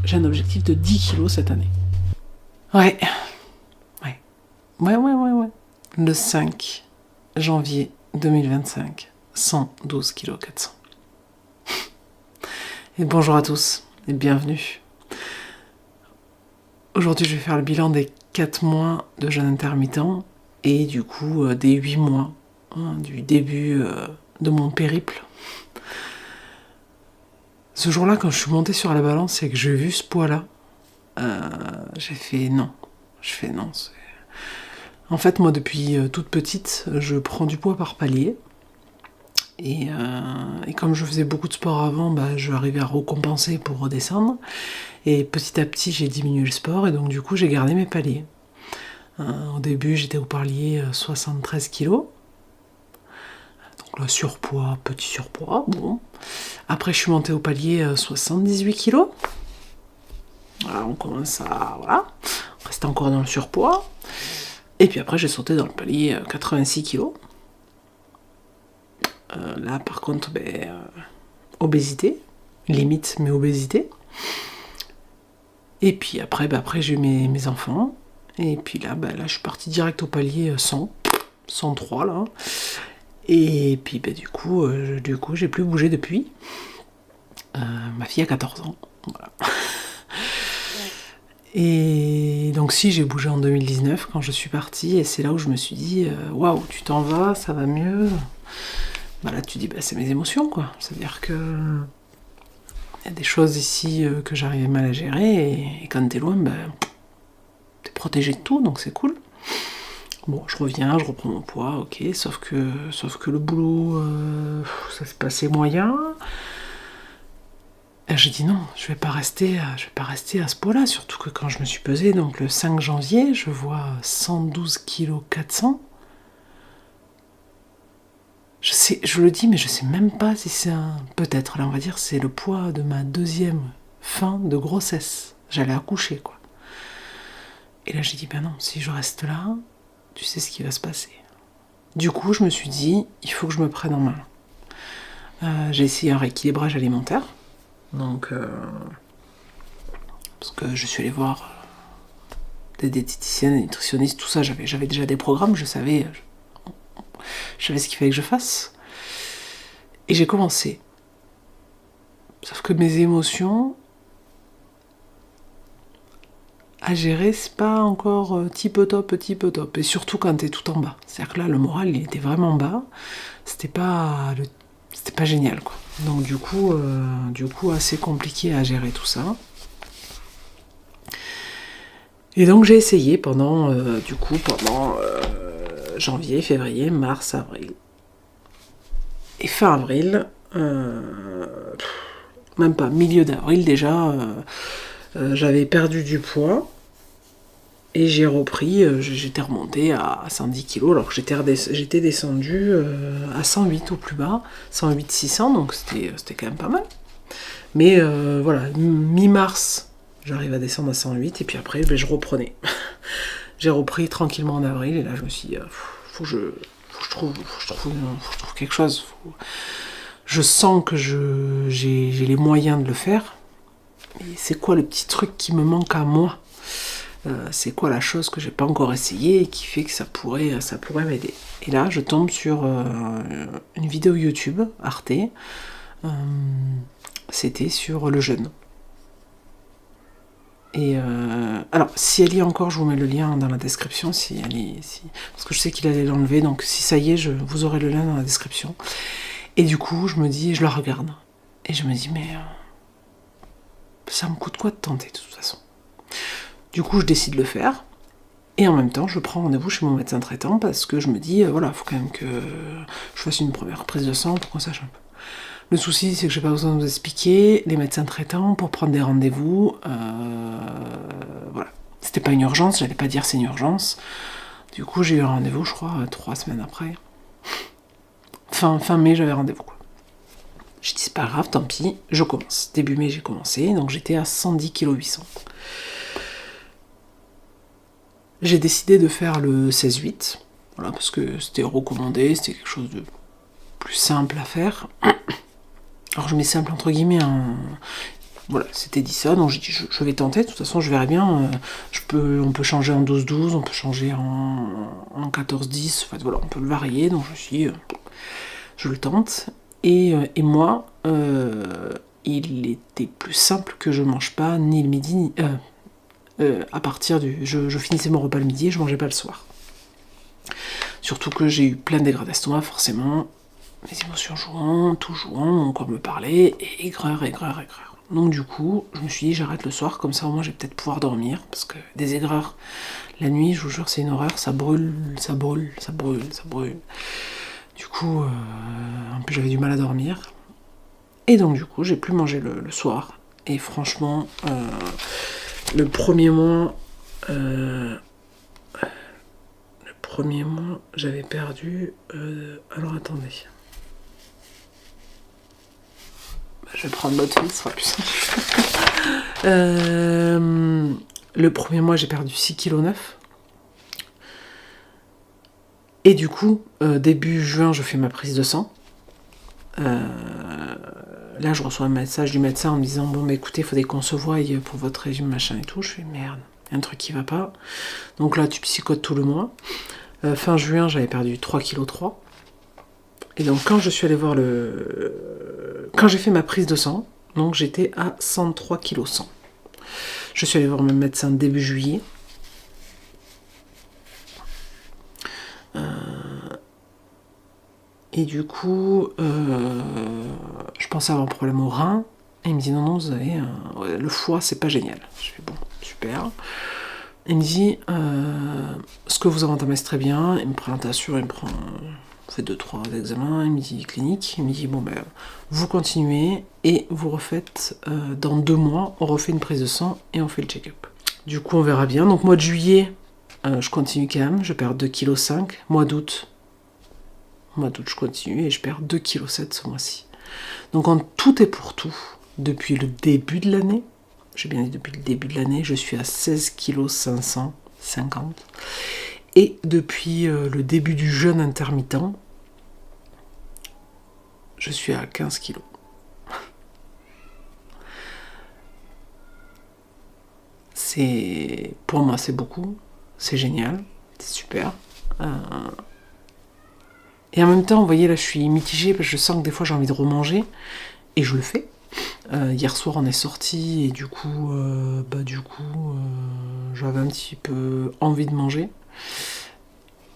j'ai un objectif de 10 kilos cette année. Ouais. Le 5 janvier 2025, 112 kg 400. Et bonjour à tous et bienvenue. Aujourd'hui, je vais faire le bilan des 4 mois de jeûne intermittent et du coup des 8 mois du début de mon périple. Ce jour-là, quand je suis montée sur la balance et que j'ai vu ce poids-là, j'ai fait non. En fait, moi, depuis toute petite, je prends du poids par palier. Et comme je faisais beaucoup de sport avant, je arrivais à recompenser pour redescendre. Et petit à petit, j'ai diminué le sport et donc du coup, j'ai gardé mes paliers. Au début, j'étais au palier 73 kg. Donc le surpoids, petit surpoids, bon. Après, je suis montée au palier 78 kg. Voilà, on commence à... Voilà. On reste encore dans le surpoids. Et puis après, j'ai sauté dans le palier 86 kg. Là, par contre, obésité. Limite, mais obésité. Et puis après, j'ai eu mes enfants. Et puis là, je suis partie direct au palier 100. 103, là. Et puis, du coup, j'ai plus bougé depuis. Ma fille a 14 ans. Voilà. Et donc si, j'ai bougé en 2019 quand je suis partie, et c'est là où je me suis dit waouh, tu t'en vas, ça va mieux. Là tu dis c'est mes émotions quoi. C'est-à-dire que il y a des choses ici que j'arrivais mal à gérer, et quand t'es loin, t'es protégé de tout, donc c'est cool. Bon, je reviens, je reprends mon poids, ok, sauf que le boulot, ça se passait moyen. Et j'ai dit non, je vais pas rester à ce poids-là, surtout que quand je me suis pesée, donc le 5 janvier, je vois 112 kg 400. Je le dis, mais je sais même pas si c'est peut-être, là on va dire, c'est le poids de ma deuxième fin de grossesse. J'allais accoucher, quoi. Et là j'ai dit, non, si je reste là, tu sais ce qui va se passer. Du coup, je me suis dit, il faut que je me prenne en main. J'ai essayé un rééquilibrage alimentaire. Donc, parce que je suis allée voir des diététiciennes, des nutritionnistes, tout ça, j'avais déjà des programmes, je savais ce qu'il fallait que je fasse. Et j'ai commencé. Sauf que mes émotions à gérer, c'est pas encore type top. Et surtout quand t'es tout en bas. C'est-à-dire que là, le moral, il était vraiment bas. C'était pas génial, quoi. Donc du coup, assez compliqué à gérer tout ça. Et donc j'ai essayé pendant janvier, février, mars, avril. Et fin avril, même pas, milieu d'avril déjà, j'avais perdu du poids. Et j'ai repris, j'étais remontée à 110 kg, alors que j'étais descendue à 108 au plus bas, 108 600, donc c'était quand même pas mal. Mais voilà, mi-mars, j'arrive à descendre à 108, et puis après, je reprenais. J'ai repris tranquillement en avril, et là je me suis dit, faut que je trouve quelque chose. Je sens que j'ai les moyens de le faire. Et c'est quoi le petit truc qui me manque à moi ? C'est quoi la chose que j'ai pas encore essayé et qui fait que ça pourrait m'aider. Et là, je tombe sur une vidéo YouTube, Arte. C'était sur le jeûne. Et alors, si elle y est encore, je vous mets le lien dans la description, parce que je sais qu'il allait l'enlever, donc si ça y est, vous aurez le lien dans la description. Et du coup, je la regarde. Et je me dis, mais ça me coûte quoi de tenter, de toute façon ? Du coup, je décide de le faire. Et en même temps, je prends rendez-vous chez mon médecin traitant parce que je me dis, voilà, il faut quand même que je fasse une première prise de sang pour qu'on sache un peu. Le souci, c'est que j'ai pas besoin de vous expliquer. Les médecins traitants, pour prendre des rendez-vous, voilà. C'était pas une urgence, j'allais pas dire c'est une urgence. Du coup, j'ai eu un rendez-vous, je crois, 3 semaines après. Fin mai, j'avais rendez-vous, quoi. J'ai dit, c'est pas grave, tant pis, je commence. Début mai, j'ai commencé, donc j'étais à 110 kg 800. J'ai décidé de faire le 16-8, voilà, parce que c'était recommandé, c'était quelque chose de plus simple à faire. Alors je mets simple entre guillemets, voilà, c'était dit ça, donc j'ai dit je vais tenter, de toute façon je verrai bien, on peut changer en 12-12, on peut changer en 14-10, enfin voilà, on peut le varier, donc je me suis dit, je le tente. Et moi, il était plus simple que je mange pas ni le midi, ni, à partir du... Je finissais mon repas le midi et je mangeais pas le soir. Surtout que j'ai eu plein d'aigreur d'estomac, forcément, mes émotions jouant, tout jouant, mon corps me parlait, et aigreur. Donc du coup, je me suis dit j'arrête le soir, comme ça au moins je vais peut-être pouvoir dormir, parce que des aigreurs la nuit, je vous jure, c'est une horreur, ça brûle. Du coup, en plus j'avais du mal à dormir. Et donc du coup, j'ai plus mangé le soir. Et franchement, le premier mois, j'avais perdu... alors attendez. Je vais prendre l'autre fil, ce sera plus simple. Le premier mois, j'ai perdu 6,9 kg. Et du coup, début juin, je fais ma prise de sang. Là, je reçois un message du médecin en me disant « Bon, bah écoutez, il faudrait qu'on se voie pour votre régime, machin et tout. » Je fais « Merde, il y a un truc qui va pas. » Donc là, tu psychotes tout le mois. Fin juin, j'avais perdu 3,3 kg. Et donc, quand je suis allée voir quand j'ai fait ma prise de sang, donc j'étais à 103,1 kg. Je suis allée voir mon médecin début juillet. Et du coup, je pensais avoir un problème au rein. Et il me dit non, vous avez le foie, c'est pas génial. Je fais bon, super. Il me dit ce que vous avez entamé, c'est très bien. Il me prend la tentation, il me prend. On fait 2-3 examens, il me dit clinique. Il me dit bon, ben, vous continuez et vous refaites dans 2 mois, on refait une prise de sang et on fait le check-up. Du coup, on verra bien. Donc, mois de juillet, je continue quand même, je perds 2,5 kg. Mois d'août, je continue et je perds 2,7 kg ce mois-ci. Donc en tout et pour tout, depuis le début de l'année, j'ai bien dit depuis le début de l'année, je suis à 16,550 kg. Et depuis le début du jeûne intermittent, je suis à 15 kg. Pour moi, c'est beaucoup, c'est génial, c'est super. Et en même temps, vous voyez, là, je suis mitigée parce que je sens que des fois, j'ai envie de remanger. Et je le fais. Hier soir, on est sortis et du coup, j'avais un petit peu envie de manger.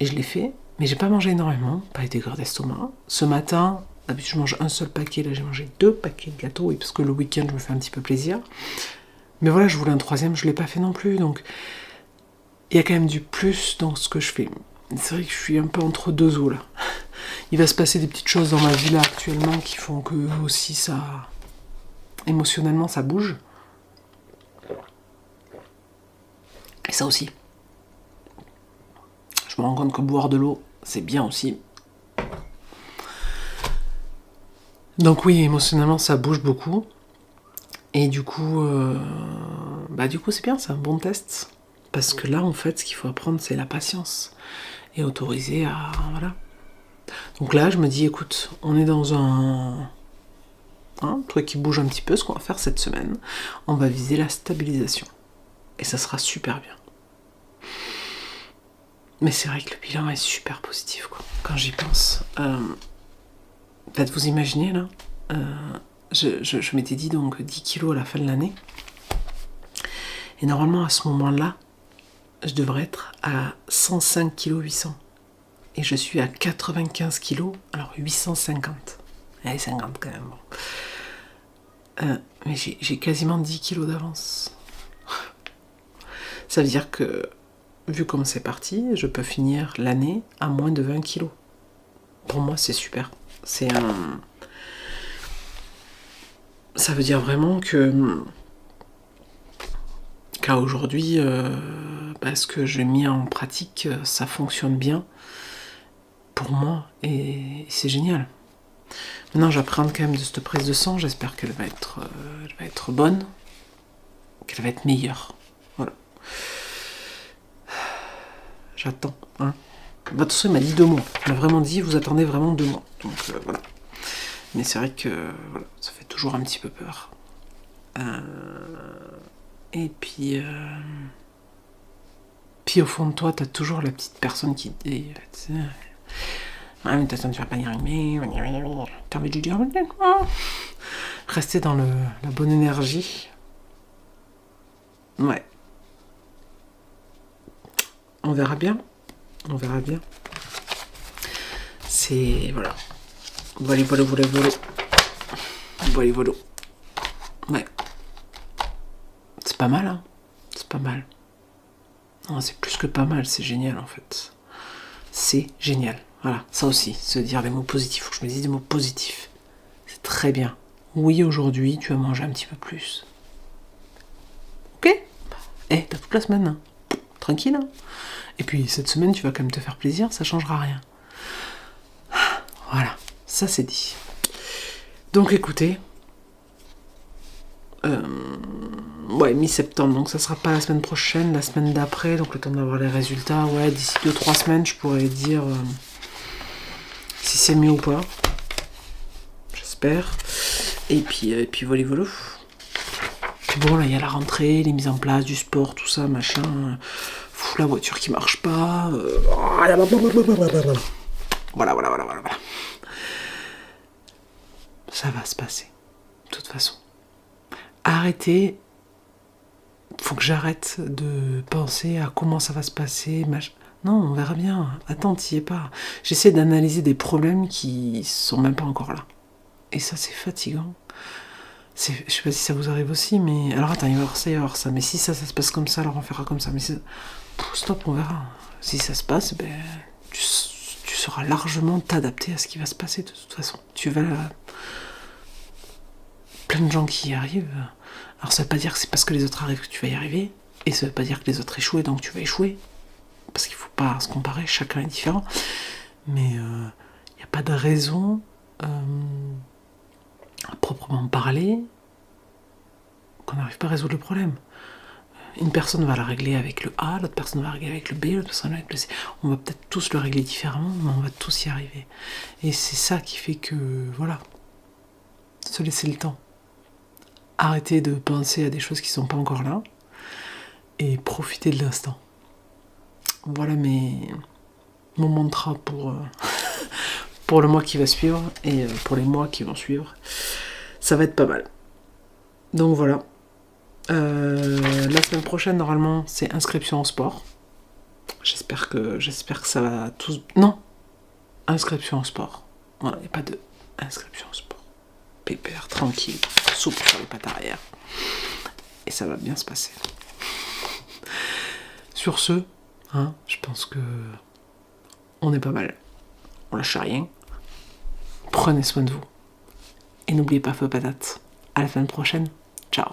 Et je l'ai fait. Mais j'ai pas mangé énormément, pas été aigreur d'estomac. Ce matin, d'habitude, je mange un seul paquet. Là, j'ai mangé 2 paquets de gâteaux. Oui, parce que le week-end, je me fais un petit peu plaisir. Mais voilà, je voulais un 3e, je l'ai pas fait non plus. Donc, il y a quand même du plus dans ce que je fais. C'est vrai que je suis un peu entre deux eaux là. Il va se passer des petites choses dans ma vie là actuellement qui font que aussi ça... émotionnellement ça bouge. Et ça aussi. Je me rends compte que boire de l'eau, c'est bien aussi. Donc oui, émotionnellement ça bouge beaucoup. Et du coup, c'est bien, c'est un bon test. Parce que là, en fait, ce qu'il faut apprendre, c'est la patience. Et autoriser à... Voilà. Donc là, je me dis, écoute, on est dans un truc qui bouge un petit peu. Ce qu'on va faire cette semaine, on va viser la stabilisation. Et ça sera super bien. Mais c'est vrai que le bilan est super positif, quoi. Quand j'y pense. Peut-être vous imaginez, là. Je m'étais dit donc 10 kilos à la fin de l'année. Et normalement, à ce moment-là, je devrais être à 105 kg 800. Et je suis à 95 kg, alors 850. Allez, 50 quand même. Bon. Mais j'ai quasiment 10 kg d'avance. Ça veut dire que, vu comment c'est parti, je peux finir l'année à moins de 20 kg. Pour moi, c'est super. Ça veut dire vraiment qu'à aujourd'hui, ce que j'ai mis en pratique, ça fonctionne bien pour moi et c'est génial. Maintenant, j'apprends quand même de cette prise de sang. J'espère qu'elle va être bonne, qu'elle va être meilleure. Voilà. J'attends. Hein. De toute façon, il m'a dit 2 mois. Il m'a vraiment dit, vous attendez vraiment 2 mois. Donc voilà. Mais c'est vrai que voilà, ça fait toujours un petit peu peur. Et puis au fond de toi, t'as toujours la petite personne qui te dit, ah, mais tu vas pas y arriver, t'as envie de lui dire, rester dans la bonne énergie. Ouais. On verra bien. C'est, voilà. Voilà. Ouais. C'est pas mal, hein. C'est pas mal. Non, c'est plus que pas mal, c'est génial, en fait. C'est génial. Voilà, ça aussi, se dire des mots positifs. Faut que je me dise des mots positifs. C'est très bien. Oui, aujourd'hui, tu vas manger un petit peu plus. Ok ? T'as toute la semaine, hein. Tranquille, hein. Et puis, cette semaine, tu vas quand même te faire plaisir, ça changera rien. Voilà, ça c'est dit. Donc, écoutez... ouais, mi-septembre, donc ça sera pas la semaine prochaine, la semaine d'après, donc le temps d'avoir les résultats. Ouais, d'ici 2-3 semaines, je pourrais dire si c'est mieux ou pas. J'espère. Et puis voilà. Puis bon, là, il y a la rentrée, les mises en place du sport, tout ça, machin. La voiture qui marche pas. Voilà. Ça va se passer, de toute façon. Arrêtez. Faut que j'arrête de penser à comment ça va se passer. Non, on verra bien. Attends, t'y es pas. J'essaie d'analyser des problèmes qui sont même pas encore là. Et ça, c'est fatigant. Je sais pas si ça vous arrive aussi, mais... Alors attends, il va y avoir ça. Mais si ça se passe comme ça, alors on fera comme ça. Mais stop, on verra. Si ça se passe, ben... Tu sauras largement t'adapter à ce qui va se passer, de toute façon. Tu vas... Plein de gens qui y arrivent... Alors ça veut pas dire que c'est parce que les autres arrivent que tu vas y arriver, et ça veut pas dire que les autres échouent, donc tu vas échouer, parce qu'il faut pas se comparer, chacun est différent, mais il n'y a pas de raison, à proprement parler, qu'on n'arrive pas à résoudre le problème. Une personne va la régler avec le A, l'autre personne va la régler avec le B, l'autre personne avec le C. On va peut-être tous le régler différemment, mais on va tous y arriver. Et c'est ça qui fait que, voilà, se laisser le temps. Arrêter de penser à des choses qui sont pas encore là et profiter de l'instant. Voilà mon mantra pour le mois qui va suivre et pour les mois qui vont suivre. Ça va être pas mal. Donc voilà. La semaine prochaine, normalement, c'est inscription au sport. J'espère que ça va tous... Non, inscription au sport. Voilà, il n'y a pas de inscription au sport. Pépère, tranquille, souple sur les pattes arrière. Et ça va bien se passer. Sur ce, hein, je pense que on est pas mal. On lâche rien. Prenez soin de vous. Et n'oubliez pas, feu patate. À la semaine prochaine. Ciao.